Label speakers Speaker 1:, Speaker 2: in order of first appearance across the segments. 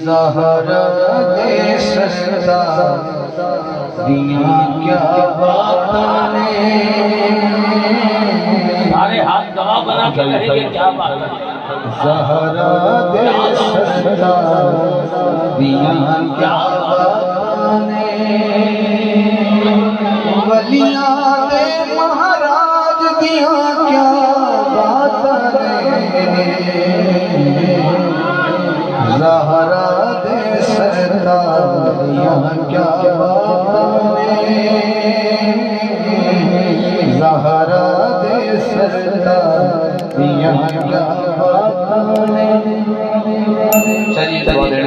Speaker 1: ज़हरा दे सजदा दिया क्या बातें
Speaker 2: सारे हाथ गवाह बना के कहेंगे क्या बात है।
Speaker 1: ज़हरा दे सजदा दिया क्या बातें वलिया दे महाराज दिया क्या ज़हरा दे सजदा दिया क्या बातें ज़हरा दे सजदा दिया क्या बातें।
Speaker 2: चलिए ज़हरा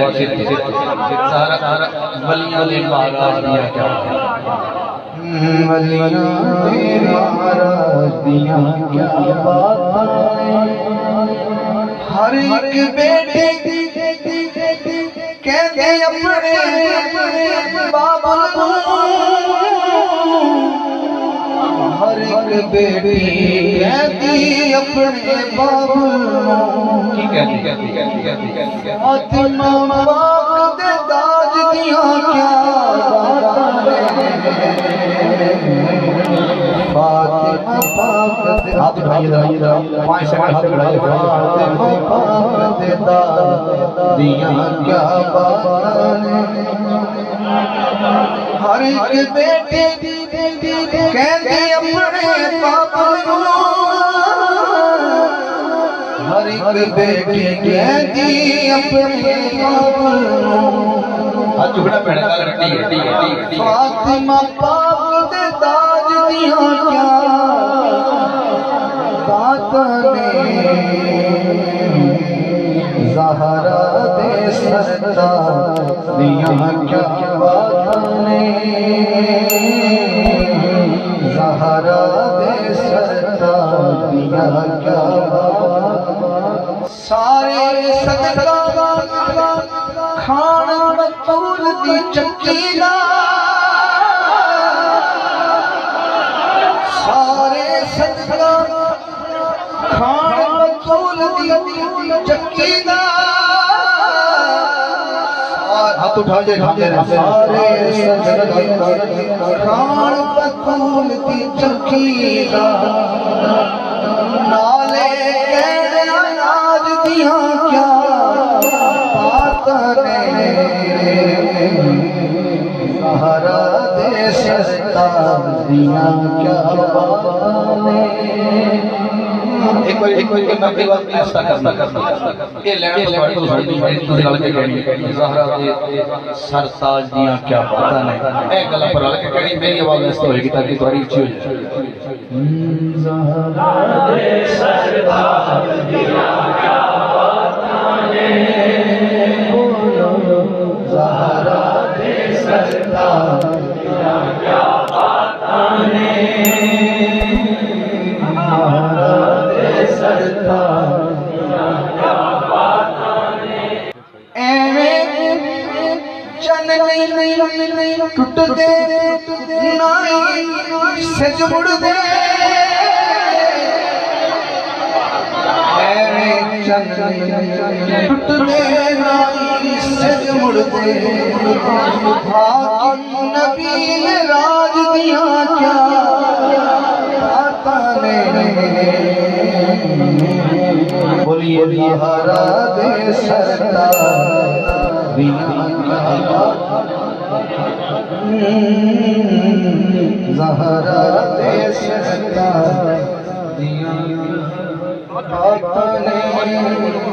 Speaker 2: वलिया दे महाराज दिया क्या
Speaker 1: वलिया दे महाराज दिया क्या बातें। हर एक बेटे कहते अपने बाबा को हर एक बेटी कहती अपने बाबा
Speaker 2: की कहती
Speaker 1: फातिमा पाक दे दाज दिया क्या फातिमा पाक दे हाथ उठाइए 5 सेकंड हाथ उठाइए फातिमा पाक दे दाज दिया क्या बातें। हर एक बेटे कहते अपने पापा को हर एक बेटी कहती अपने पापा
Speaker 2: हाथ टुकड़ा पहना का रखती है
Speaker 1: फातिमा पाक दे दाज दिया क्या बातें। ज़हरा दे सजदा दिया क्या बातें ज़हरा दे सजदा दिया क्या बातें। सारे सदका खान बतूल दी चक्की दा सारे सदका खान बतूल दी चक्की दा हाथ उठा दे सारे सदका खान बतूल दी चक्की दा नाले कहने अनाज दिया क्या ज़हरा दे सजदा दिया क्या बातें। एक बार मैं बात ऐसा करना ये लेना तो साड़ी गल के कहनी ज़हरा दे सरताज दिया क्या बातें ने ए गल पर हल के कहनी मेरी आवाज इस होएगी ताकि तुम्हारी अच्छी हो जाए। ज़हरा दे सजदा दिया क्या बातें ज़हरा दे सजदा दिया क्या बातें ज़हरा दे सजदा दिया क्या बातें। एवें चननी टुटदे नाई सज मुड़दे एवें चननी टुटदे नाई सज मुड़दे हाकिम नबी ने राज दिया क्या बातें। बोलिए ज़हरा दे सजदा दिया क्या ज़हरा दे सजदा दिया बातें।